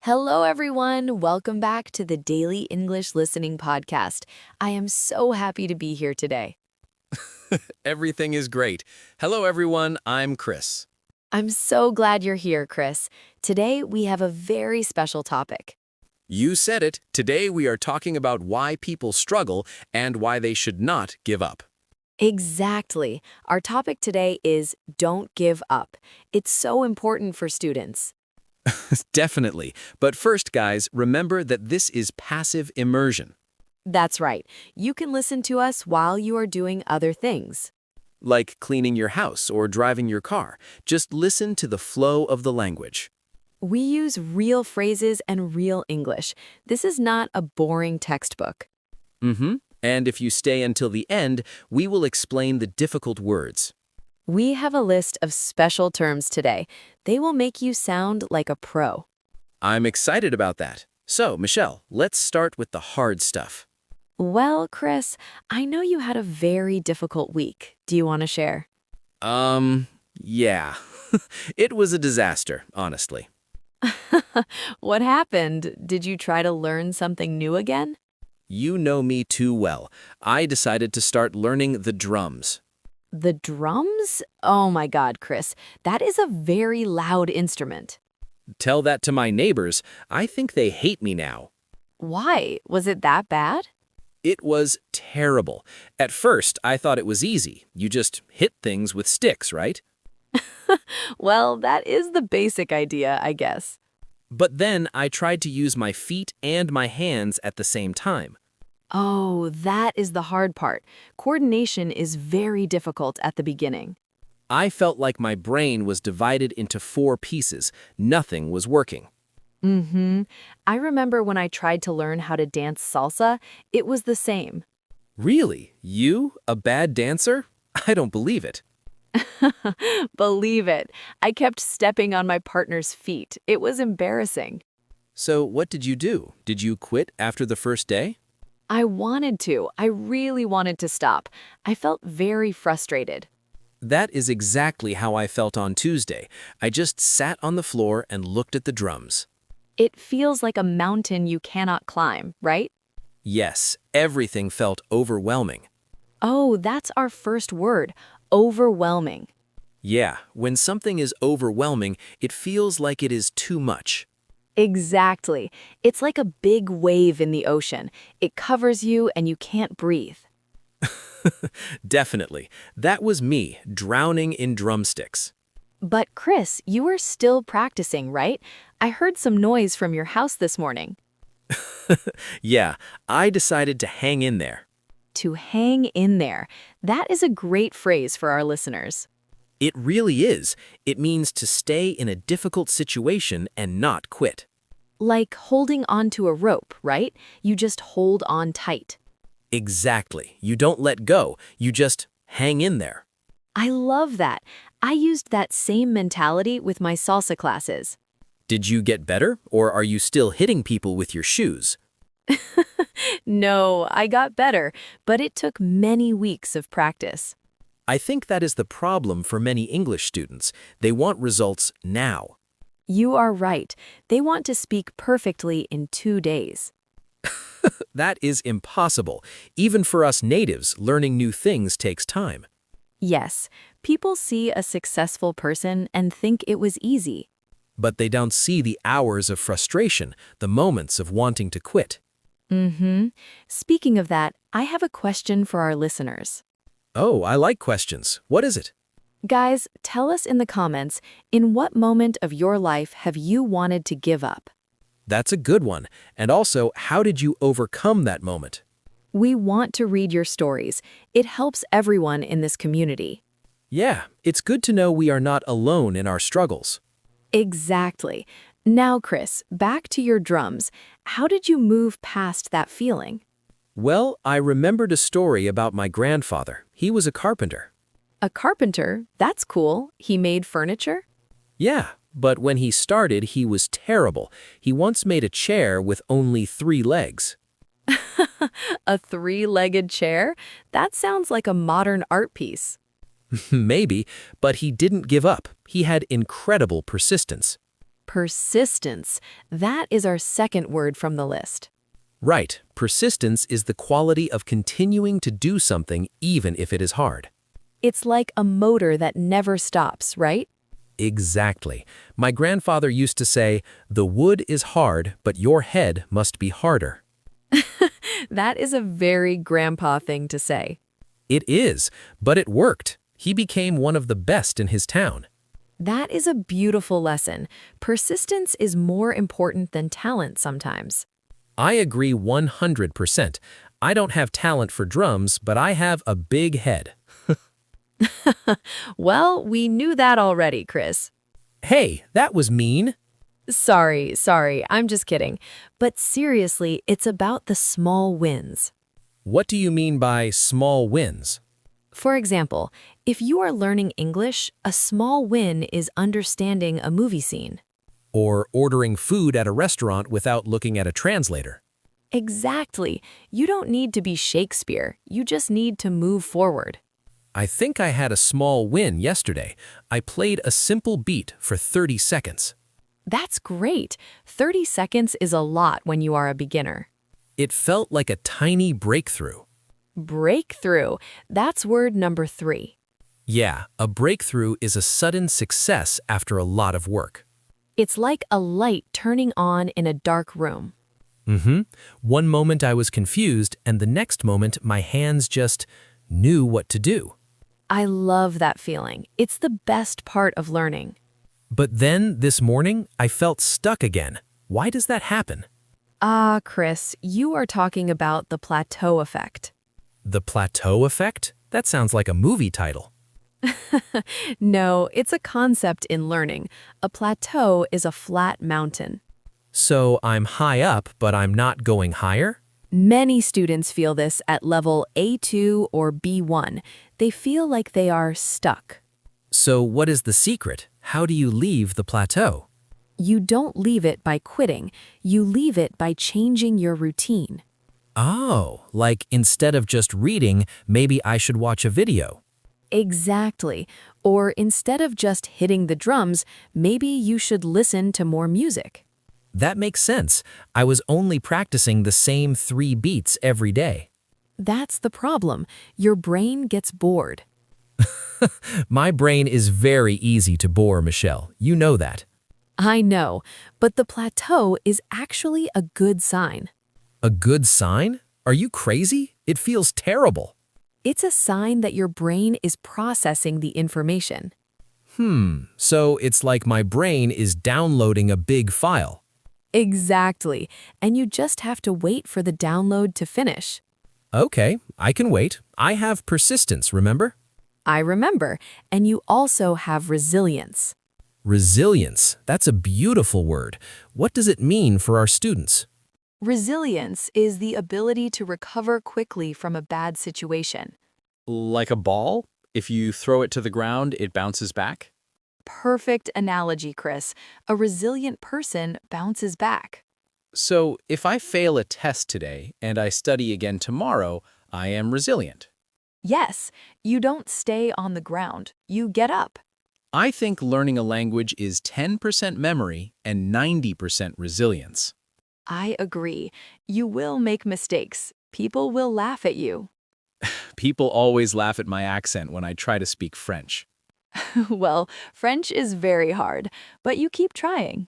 Hello, everyone. Welcome back to the Daily English Listening Podcast. I am so happy to be here today. Everything is great. Hello, everyone. I'm Chris. I'm so glad you're here, Chris. Today, we have a very special topic. You said it. Today, we are talking about why people struggle and why they should not give up. Exactly. Our topic today is Don't Give Up. It's so important for students. Definitely. But first, guys, remember that this is passive immersion. That's right. You can listen to us while you are doing other things. Like cleaning your house or driving your car. Just listen to the flow of the language. We use real phrases and real English. This is not a boring textbook. And if you stay until the end, we will explain the difficult words. We have a list of special terms today. They will make you sound like a pro. I'm excited about that. So, Michelle, let's start with the hard stuff. Well, Chris, I know you had a very difficult week. Do you want to share? Yeah. It was a disaster, honestly. What happened? Did you try to learn something new again? You know me too well. I decided to start learning the drums. The drums? Oh my God, Chris, that is a very loud instrument. Tell that to my neighbors. I think they hate me now. Why? Was it that bad? It was terrible. At first, I thought it was easy. You just hit things with sticks, right? Well, that is the basic idea, I guess. But then I tried to use my feet and my hands at the same time. Oh, that is the hard part. Coordination is very difficult at the beginning. I felt like my brain was divided into 4 pieces. Nothing was working. I remember when I tried to learn how to dance salsa, it was the same. Really? You? A bad dancer? I don't believe it. Believe it. I kept stepping on my partner's feet. It was embarrassing. So what did you do? Did you quit after the first day? I wanted to. I really wanted to stop. I felt very frustrated. That is exactly how I felt on Tuesday. I just sat on the floor and looked at the drums. It feels like a mountain you cannot climb, right? Yes, everything felt overwhelming. Oh, that's our first word, overwhelming. Yeah, when something is overwhelming, it feels like it is too much. Exactly. It's like a big wave in the ocean. It covers you and you can't breathe. Definitely. That was me, drowning in drumsticks. But Chris, you were still practicing, right? I heard some noise from your house this morning. Yeah, I decided to hang in there. To hang in there. That is a great phrase for our listeners. It really is. It means to stay in a difficult situation and not quit. Like holding onto a rope, right? You just hold on tight. Exactly. You don't let go. You just hang in there. I love that. I used that same mentality with my salsa classes. Did you get better, or are you still hitting people with your shoes? No, I got better, but it took many weeks of practice. I think that is the problem for many English students. They want results now. You are right. They want to speak perfectly in 2 days. That is impossible. Even for us natives, learning new things takes time. Yes, people see a successful person and think it was easy. But they don't see the hours of frustration, the moments of wanting to quit. Speaking of that, I have a question for our listeners. Oh, I like questions. What is it? Guys, tell us in the comments, in what moment of your life have you wanted to give up? That's a good one. And also, how did you overcome that moment? We want to read your stories. It helps everyone in this community. Yeah, it's good to know we are not alone in our struggles. Exactly. Now, Chris, back to your drums. How did you move past that feeling? Well, I remembered a story about my grandfather. He was a carpenter. A carpenter? That's cool. He made furniture? Yeah, but when he started, he was terrible. He once made a chair with only 3 legs. A 3-legged chair? That sounds like a modern art piece. Maybe, but he didn't give up. He had incredible persistence. Persistence. That is our second word from the list. Right, persistence is the quality of continuing to do something even if it is hard. It's like a motor that never stops, right? Exactly. My grandfather used to say, "The wood is hard, but your head must be harder." That is a very grandpa thing to say. It is, but it worked. He became one of the best in his town. That is a beautiful lesson. Persistence is more important than talent sometimes. I agree 100%. I don't have talent for drums, but I have a big head. Well, we knew that already, Chris. Hey, that was mean. Sorry, I'm just kidding. But seriously, it's about the small wins. What do you mean by small wins? For example, if you are learning English, a small win is understanding a movie scene. Or ordering food at a restaurant without looking at a translator? Exactly. You don't need to be Shakespeare. You just need to move forward. I think I had a small win yesterday. I played a simple beat for 30 seconds. That's great. 30 seconds is a lot when you are a beginner. It felt like a tiny breakthrough. Breakthrough. That's word number 3. Yeah, a breakthrough is a sudden success after a lot of work. It's like a light turning on in a dark room. One moment I was confused, and the next moment my hands just knew what to do. I love that feeling. It's the best part of learning. But then, this morning, I felt stuck again. Why does that happen? Ah, Chris, you are talking about the plateau effect. The plateau effect? That sounds like a movie title. No, it's a concept in learning. A plateau is a flat mountain. So I'm high up, but I'm not going higher? Many students feel this at level A2 or B1. They feel like they are stuck. So what is the secret? How do you leave the plateau? You don't leave it by quitting. You leave it by changing your routine. Oh, like instead of just reading, maybe I should watch a video. Exactly. Or instead of just hitting the drums, maybe you should listen to more music. That makes sense. I was only practicing the same 3 beats every day. That's the problem. Your brain gets bored. My brain is very easy to bore, Michelle. You know that. I know, but the plateau is actually a good sign. A good sign? Are you crazy? It feels terrible. It's a sign that your brain is processing the information. So it's like my brain is downloading a big file. Exactly, and you just have to wait for the download to finish. Okay, I can wait. I have persistence, remember? I remember, and you also have resilience. Resilience. That's a beautiful word. What does it mean for our students? Resilience is the ability to recover quickly from a bad situation. Like a ball? If you throw it to the ground, it bounces back? Perfect analogy, Chris. A resilient person bounces back. So, if I fail a test today and I study again tomorrow, I am resilient. Yes, you don't stay on the ground. You get up. I think learning a language is 10% memory and 90% resilience. I agree. You will make mistakes. People will laugh at you. People always laugh at my accent when I try to speak French. Well, French is very hard, but you keep trying.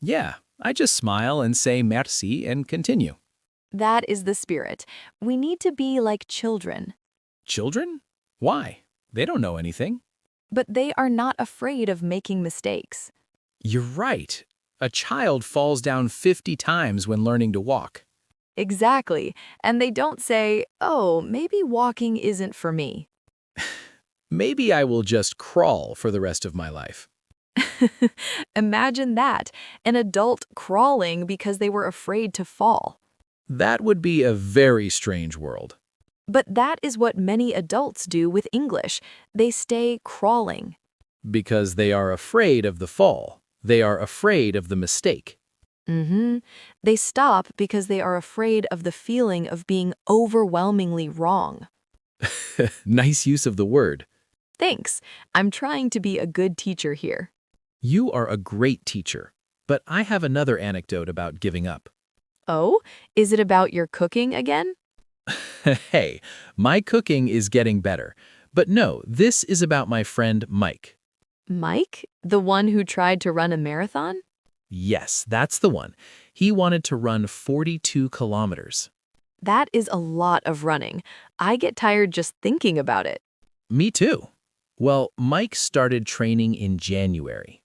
Yeah, I just smile and say merci and continue. That is the spirit. We need to be like children. Children? Why? They don't know anything. But they are not afraid of making mistakes. You're right. A child falls down 50 times when learning to walk. Exactly. And they don't say, oh, maybe walking isn't for me. Maybe I will just crawl for the rest of my life. Imagine that, an adult crawling because they were afraid to fall. That would be a very strange world. But that is what many adults do with English. They stay crawling. Because they are afraid of the fall. They are afraid of the mistake. They stop because they are afraid of the feeling of being overwhelmingly wrong. Nice use of the word. Thanks. I'm trying to be a good teacher here. You are a great teacher. But I have another anecdote about giving up. Oh, is it about your cooking again? Hey, my cooking is getting better. But no, this is about my friend Mike. Mike, the one who tried to run a marathon? Yes, that's the one. He wanted to run 42 kilometers. That is a lot of running. I get tired just thinking about it. Me too. Well, Mike started training in January.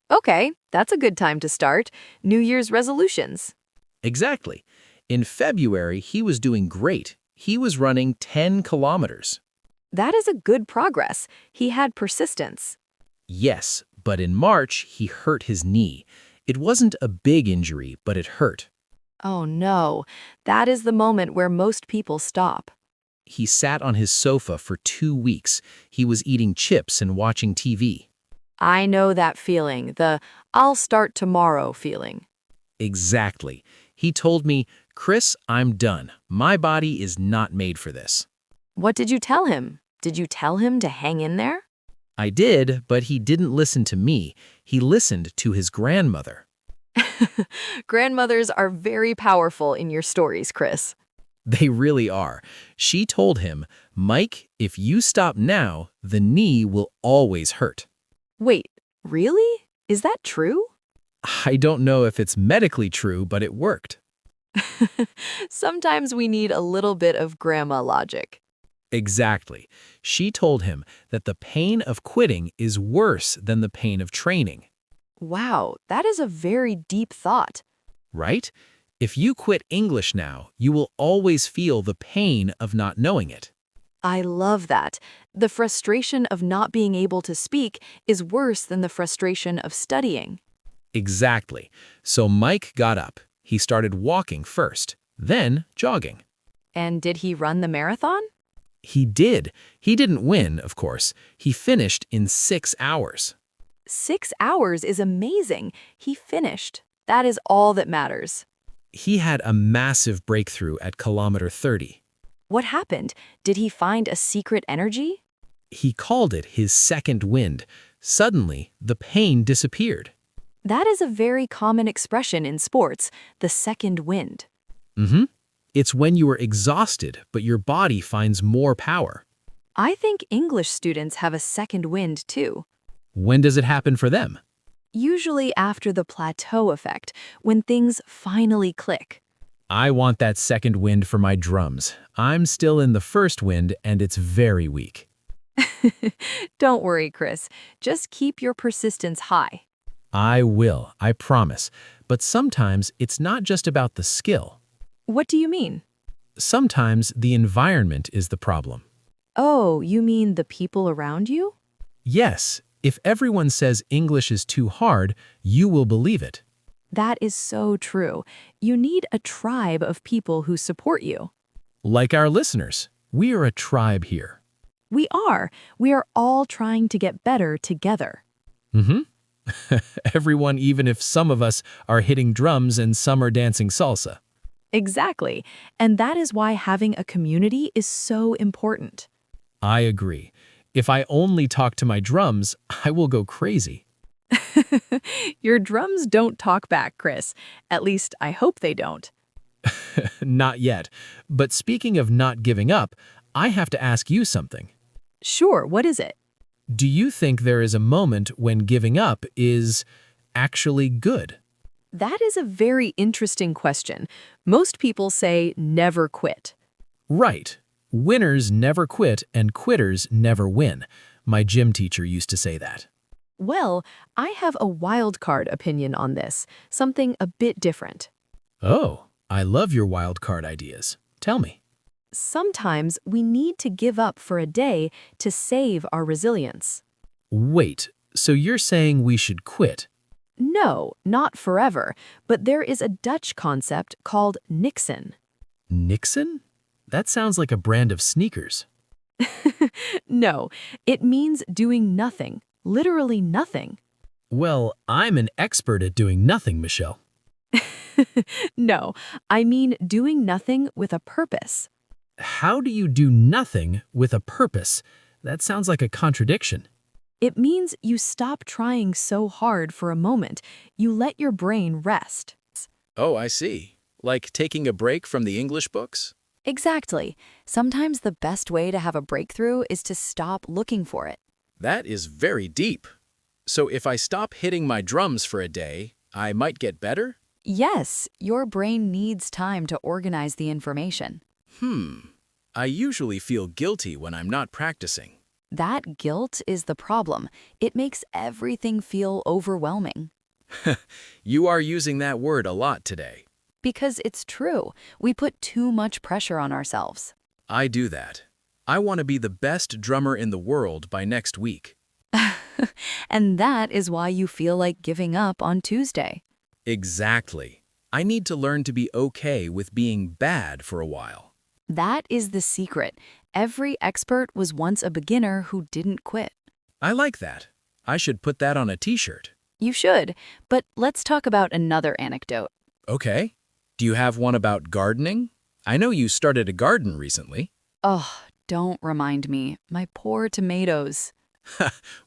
Okay, that's a good time to start. New Year's resolutions. Exactly. In February, he was doing great. He was running 10 kilometers. That is a good progress. He had persistence. Yes, but in March, he hurt his knee. It wasn't a big injury, but it hurt. Oh no, that is the moment where most people stop. He sat on his sofa for 2 weeks. He was eating chips and watching TV. I know that feeling, the I'll start tomorrow feeling. Exactly. He told me, "Chris, I'm done. My body is not made for this." What did you tell him? Did you tell him to hang in there? I did, but he didn't listen to me. He listened to his grandmother. Grandmothers are very powerful in your stories, Chris. They really are. She told him, "Mike, if you stop now, the knee will always hurt." Wait, really? Is that true? I don't know if it's medically true, but it worked. Sometimes we need a little bit of grandma logic. Exactly. She told him that the pain of quitting is worse than the pain of training. Wow, that is a very deep thought. Right? If you quit English now, you will always feel the pain of not knowing it. I love that. The frustration of not being able to speak is worse than the frustration of studying. Exactly. So Mike got up. He started walking first, then jogging. And did he run the marathon? He did. He didn't win, of course. He finished in 6 hours. 6 hours is amazing. He finished. That is all that matters. He had a massive breakthrough at kilometer 30. What happened? Did he find a secret energy? He called it his second wind. Suddenly, the pain disappeared. That is a very common expression in sports, the second wind. Mm-hmm. It's when you are exhausted, but your body finds more power. I think English students have a second wind too. When does it happen for them? Usually after the plateau effect, when things finally click. I want that second wind for my drums. I'm still in the first wind, and it's very weak. Don't worry, Chris. Just keep your persistence high. I will, I promise. But sometimes it's not just about the skill. What do you mean? Sometimes the environment is the problem. Oh, you mean the people around you? Yes, if everyone says English is too hard, you will believe it. That is so true. You need a tribe of people who support you. Like our listeners, we are a tribe here. We are. We are all trying to get better together. Mm-hmm. Everyone, even if some of us are hitting drums and some are dancing salsa. Exactly. And that is why having a community is so important. I agree. If I only talk to my drums, I will go crazy. Your drums don't talk back, Chris. At least I hope they don't. Not yet. But speaking of not giving up, I have to ask you something. Sure, what is it? Do you think there is a moment when giving up is actually good? That is a very interesting question. Most people say never quit. Right. Winners never quit and quitters never win. My gym teacher used to say that. Well, I have a wild card opinion on this, something a bit different. Oh, I love your wild card ideas. Tell me. Sometimes we need to give up for a day to save our resilience. Wait, so you're saying we should quit? No, not forever, but there is a Dutch concept called Niksen. Niksen? That sounds like a brand of sneakers. No, it means doing nothing, literally nothing. Well, I'm an expert at doing nothing, Michelle. No, I mean doing nothing with a purpose. How do you do nothing with a purpose? That sounds like a contradiction. It means you stop trying so hard for a moment. You let your brain rest. Oh, I see. Like taking a break from the English books? Exactly. Sometimes the best way to have a breakthrough is to stop looking for it. That is very deep. So if I stop hitting my drums for a day, I might get better? Yes, your brain needs time to organize the information. I usually feel guilty when I'm not practicing. That guilt is the problem. It makes everything feel overwhelming. You are using that word a lot today. Because it's true. We put too much pressure on ourselves. I do that. I want to be the best drummer in the world by next week. And that is why you feel like giving up on Tuesday. Exactly. I need to learn to be okay with being bad for a while. That is the secret. Every expert was once a beginner who didn't quit. I like that. I should put that on a t-shirt. You should, but let's talk about another anecdote. Okay. Do you have one about gardening? I know you started a garden recently. Oh, don't remind me. My poor tomatoes.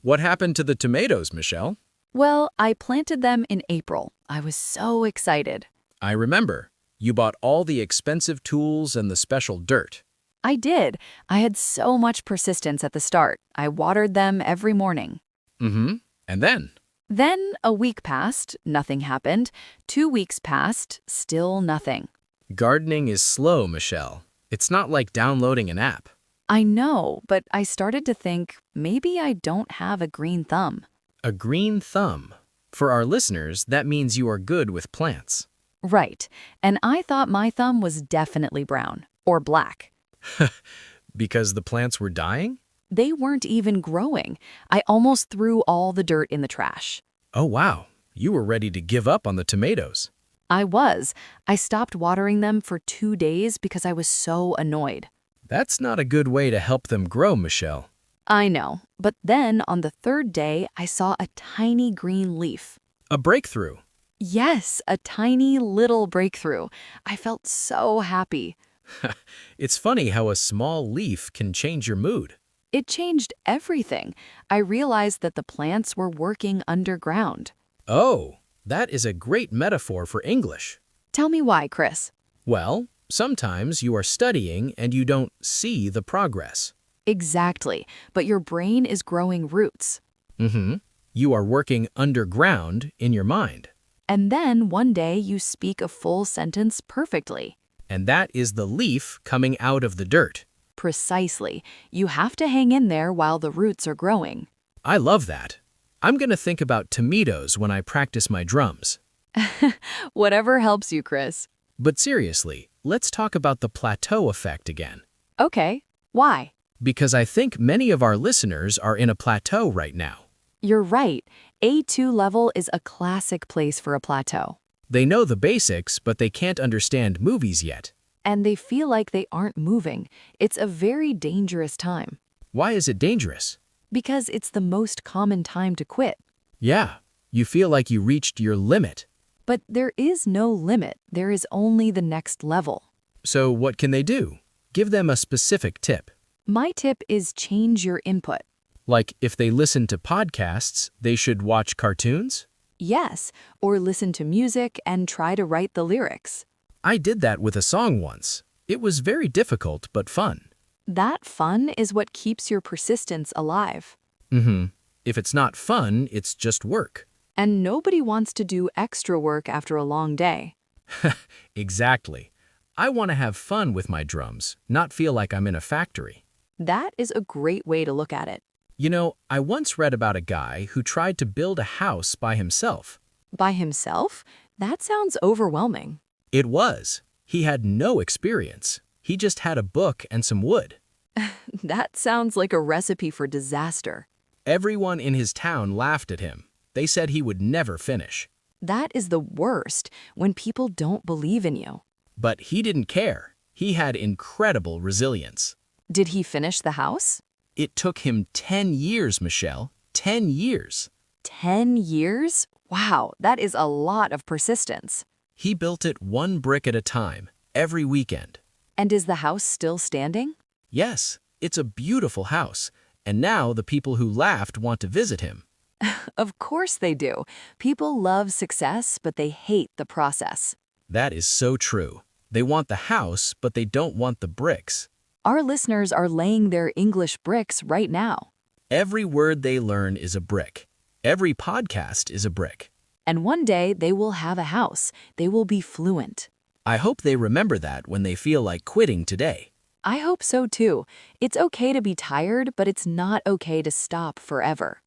What happened to the tomatoes, Michelle? Well, I planted them in April. I was so excited. I remember. You bought all the expensive tools and the special dirt. I did. I had so much persistence at the start. I watered them every morning. And then? Then a week passed, nothing happened. 2 weeks passed, still nothing. Gardening is slow, Michelle. It's not like downloading an app. I know, but I started to think maybe I don't have a green thumb. A green thumb. For our listeners, that means you are good with plants. Right, and I thought my thumb was definitely brown or black. Because the plants were dying? They weren't even growing. I almost threw all the dirt in the trash. Oh, wow. You were ready to give up on the tomatoes. I was. I stopped watering them for 2 days because I was so annoyed. That's not a good way to help them grow, Michelle. I know, but then on the 3rd day, I saw a tiny green leaf. A breakthrough. Yes, a tiny little breakthrough. I felt so happy. It's funny how a small leaf can change your mood. It changed everything. I realized that the plants were working underground. Oh, that is a great metaphor for English. Tell me why, Chris. Well, sometimes you are studying and you don't see the progress. Exactly, but your brain is growing roots. You are working underground in your mind. And then one day you speak a full sentence perfectly. And that is the leaf coming out of the dirt. Precisely. You have to hang in there while the roots are growing. I love that. I'm going to think about tomatoes when I practice my drums. Whatever helps you, Chris. But seriously, let's talk about the plateau effect again. Okay, why? Because I think many of our listeners are in a plateau right now. You're right. A2 level is a classic place for a plateau. They know the basics, but they can't understand movies yet. And they feel like they aren't moving. It's a very dangerous time. Why is it dangerous? Because it's the most common time to quit. Yeah, you feel like you reached your limit. But there is no limit. There is only the next level. So what can they do? Give them a specific tip. My tip is change your input. Like if they listen to podcasts, they should watch cartoons? Yes, or listen to music and try to write the lyrics. I did that with a song once. It was very difficult but fun. That fun is what keeps your persistence alive. If it's not fun, it's just work. And nobody wants to do extra work after a long day. Exactly. I want to have fun with my drums, not feel like I'm in a factory. That is a great way to look at it. You know, I once read about a guy who tried to build a house by himself. By himself? That sounds overwhelming. It was. He had no experience. He just had a book and some wood. That sounds like a recipe for disaster. Everyone in his town laughed at him. They said he would never finish. That is the worst, when people don't believe in you. But he didn't care. He had incredible resilience. Did he finish the house? It took him 10 years, Michelle. 10 years. 10 years? Wow, that is a lot of persistence. He built it one brick at a time, every weekend. And is the house still standing? Yes, it's a beautiful house. And now the people who laughed want to visit him. Of course they do. People love success, but they hate the process. That is so true. They want the house, but they don't want the bricks. Our listeners are laying their English bricks right now. Every word they learn is a brick. Every podcast is a brick. And one day they will have a house. They will be fluent. I hope they remember that when they feel like quitting today. I hope so too. It's okay to be tired, but it's not okay to stop forever.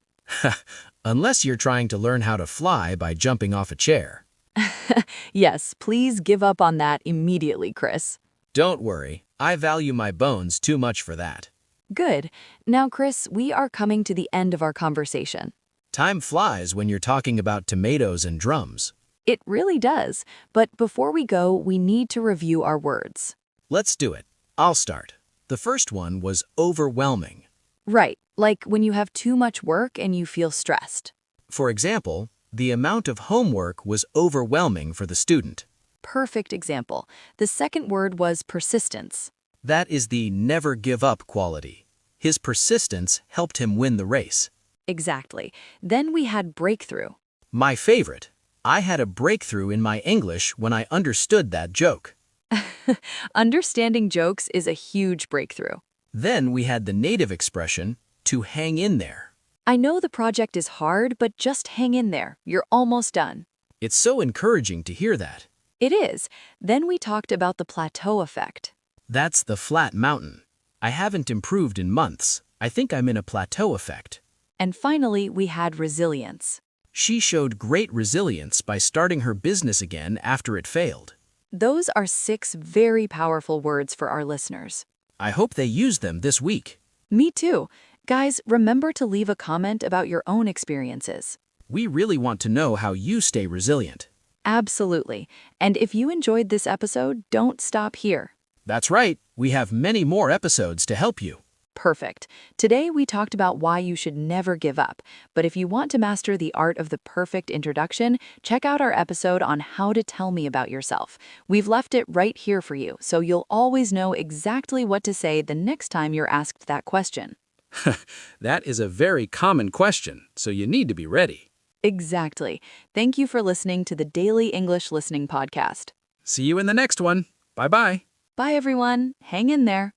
Unless you're trying to learn how to fly by jumping off a chair. Yes, please give up on that immediately, Chris. Don't worry, I value my bones too much for that. Good. Now, Chris, we are coming to the end of our conversation. Time flies when you're talking about tomatoes and drums. It really does. But before we go, we need to review our words. Let's do it. I'll start. The first one was overwhelming. Right, like when you have too much work and you feel stressed. For example, the amount of homework was overwhelming for the student. Perfect example. The second word was persistence. That is the never give up quality. His persistence helped him win the race. Exactly. Then we had breakthrough. My favorite. I had a breakthrough in my English when I understood that joke. Understanding jokes is a huge breakthrough. Then we had the native expression, to hang in there. I know the project is hard, but just hang in there. You're almost done. It's so encouraging to hear that. It is. Then we talked about the plateau effect. That's the flat mountain. I haven't improved in months. I think I'm in a plateau effect. And finally, we had resilience. She showed great resilience by starting her business again after it failed. Those are 6 very powerful words for our listeners. I hope they use them this week. Me too. Guys, remember to leave a comment about your own experiences. We really want to know how you stay resilient. Absolutely. And if you enjoyed this episode, don't stop here. That's right. We have many more episodes to help you. Perfect. Today we talked about why you should never give up. But if you want to master the art of the perfect introduction, check out our episode on how to tell me about yourself. We've left it right here for you, so you'll always know exactly what to say the next time you're asked that question. That is a very common question, so you need to be ready. Exactly. Thank you for listening to the Daily English Listening Podcast. See you in the next one. Bye-bye. Bye, everyone. Hang in there.